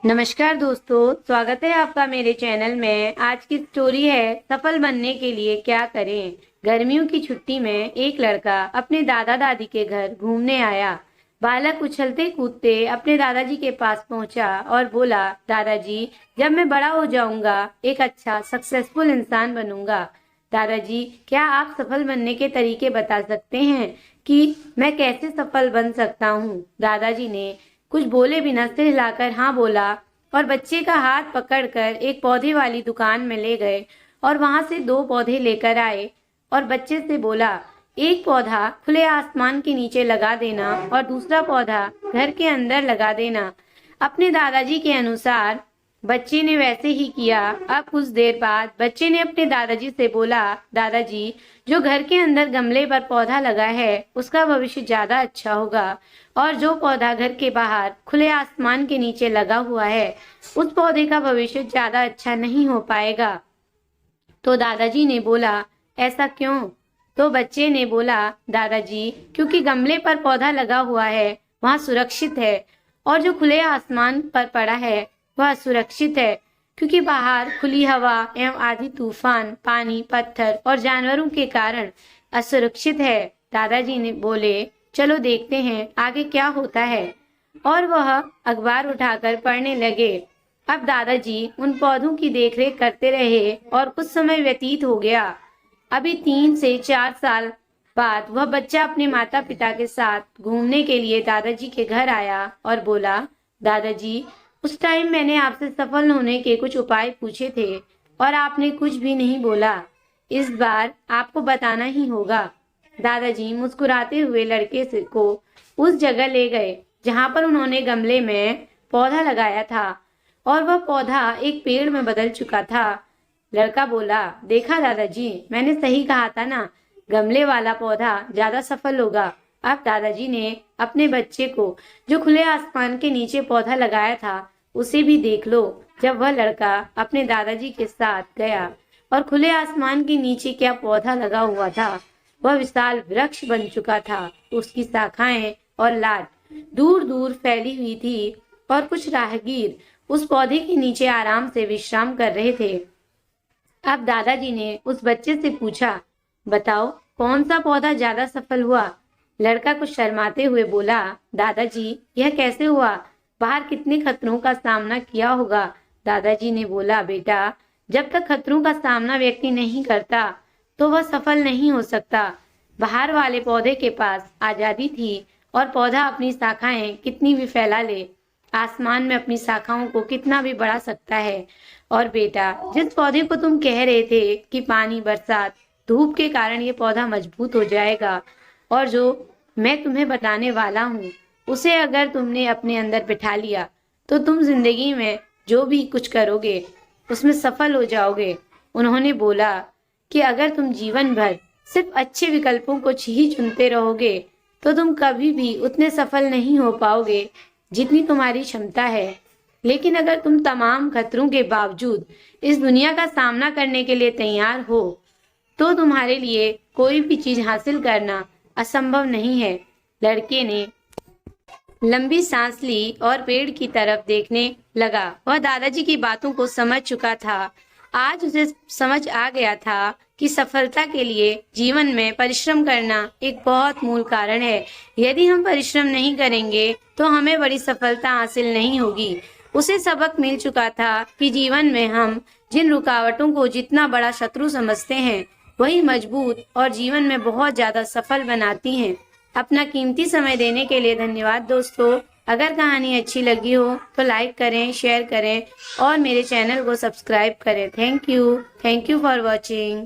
नमस्कार दोस्तों, स्वागत है आपका मेरे चैनल में। आज की स्टोरी है सफल बनने के लिए क्या करें। गर्मियों की छुट्टी में एक लड़का अपने दादा दादी के घर घूमने आया। बालक उछलते कूदते अपने दादाजी के पास पहुंचा और बोला, दादाजी, जब मैं बड़ा हो जाऊंगा एक अच्छा सक्सेसफुल इंसान बनूंगा। दादाजी, क्या आप सफल बनने के तरीके बता सकते हैं कि मैं कैसे सफल बन सकता हूँ? दादाजी ने कुछ बोले बिना सिर हिलाकर हाँ बोला और बच्चे का हाथ पकड़कर एक पौधे वाली दुकान में ले गए और वहां से 2 पौधे लेकर आए और बच्चे से बोला, एक पौधा खुले आसमान के नीचे लगा देना और दूसरा पौधा घर के अंदर लगा देना। अपने दादाजी के अनुसार बच्चे ने वैसे ही किया। अब कुछ देर बाद बच्चे ने अपने दादाजी से बोला, दादाजी, जो घर के अंदर गमले पर पौधा लगा है उसका भविष्य ज्यादा अच्छा होगा और जो पौधा घर के बाहर खुले आसमान के नीचे लगा हुआ है उस पौधे का भविष्य ज्यादा अच्छा नहीं हो पाएगा। तो दादाजी ने बोला, ऐसा क्यों? तो बच्चे ने बोला, दादाजी, क्योंकि गमले पर पौधा लगा हुआ है वहाँ सुरक्षित है और जो खुले आसमान पर पड़ा है वह सुरक्षित है, क्योंकि बाहर खुली हवा एवं आधी तूफान, पानी, पत्थर और जानवरों के कारण असुरक्षित है। दादाजी ने बोले, चलो देखते हैं आगे क्या होता है। और वह अखबार उठाकर पढ़ने लगे। अब दादाजी उन पौधों की देखरेख करते रहे और कुछ समय व्यतीत हो गया। अभी 3 से 4 साल बाद वह बच्चा अपने माता पिता के साथ घूमने के लिए दादाजी के घर आया और बोला, दादाजी, उस टाइम मैंने आपसे सफल होने के कुछ उपाय पूछे थे और आपने कुछ भी नहीं बोला। इस बार आपको बताना ही होगा। दादाजी मुस्कुराते हुए लड़के से को उस जगह ले गए जहां पर उन्होंने गमले में पौधा लगाया था और वह पौधा एक पेड़ में बदल चुका था। लड़का बोला, देखा दादाजी, मैंने सही कहा था ना, गमले वाला पौधा ज्यादा सफल होगा। अब दादाजी ने अपने बच्चे को जो खुले आसमान के नीचे पौधा लगाया था उसे भी देख लो। जब वह लड़का अपने दादाजी के साथ गया और खुले आसमान के नीचे क्या पौधा लगा हुआ था, वह विशाल वृक्ष बन चुका था। उसकी शाखाएं और लाट दूर दूर फैली हुई थी और कुछ राहगीर उस पौधे के नीचे आराम से विश्राम कर रहे थे। अब दादाजी ने उस बच्चे से पूछा, बताओ कौन सा पौधा ज्यादा सफल हुआ? लड़का कुछ शर्माते हुए बोला, दादाजी, यह कैसे हुआ? बाहर कितने खतरों का सामना किया होगा। दादाजी ने बोला, बेटा, जब तक खतरों का सामना व्यक्ति नहीं करता तो वह सफल नहीं हो सकता। बाहर वाले पौधे के पास आजादी थी और पौधा अपनी शाखाएं कितनी भी फैला ले, आसमान में अपनी शाखाओं को कितना भी बढ़ा सकता है। और बेटा, जिस पौधे को तुम कह रहे थे कि पानी, बरसात, धूप के कारण ये पौधा मजबूत हो जाएगा और जो मैं तुम्हें बताने वाला हूँ उसे अगर तुमने अपने अंदर बिठा लिया तो तुम जिंदगी में जो भी कुछ करोगे उसमें सफल हो जाओगे। उन्होंने बोला कि अगर तुम जीवन भर सिर्फ अच्छे विकल्पों को ही चुनते रहोगे तो तुम कभी भी उतने सफल नहीं हो पाओगे जितनी तुम्हारी क्षमता है। लेकिन अगर तुम तमाम खतरों के बावजूद इस दुनिया का सामना करने के लिए तैयार हो तो तुम्हारे लिए कोई भी चीज हासिल करना असंभव नहीं है। लड़के ने लंबी सांस ली और पेड़ की तरफ देखने लगा। वह दादाजी की बातों को समझ चुका था। आज उसे समझ आ गया था कि सफलता के लिए जीवन में परिश्रम करना एक बहुत मूल कारण है। यदि हम परिश्रम नहीं करेंगे तो हमें बड़ी सफलता हासिल नहीं होगी। उसे सबक मिल चुका था कि जीवन में हम जिन रुकावटों को जितना बड़ा शत्रु समझते हैं वही मजबूत और जीवन में बहुत ज्यादा सफल बनाती हैं। अपना कीमती समय देने के लिए धन्यवाद दोस्तों। अगर कहानी अच्छी लगी हो तो लाइक करें, शेयर करें और मेरे चैनल को सब्सक्राइब करें। Thank you for watching.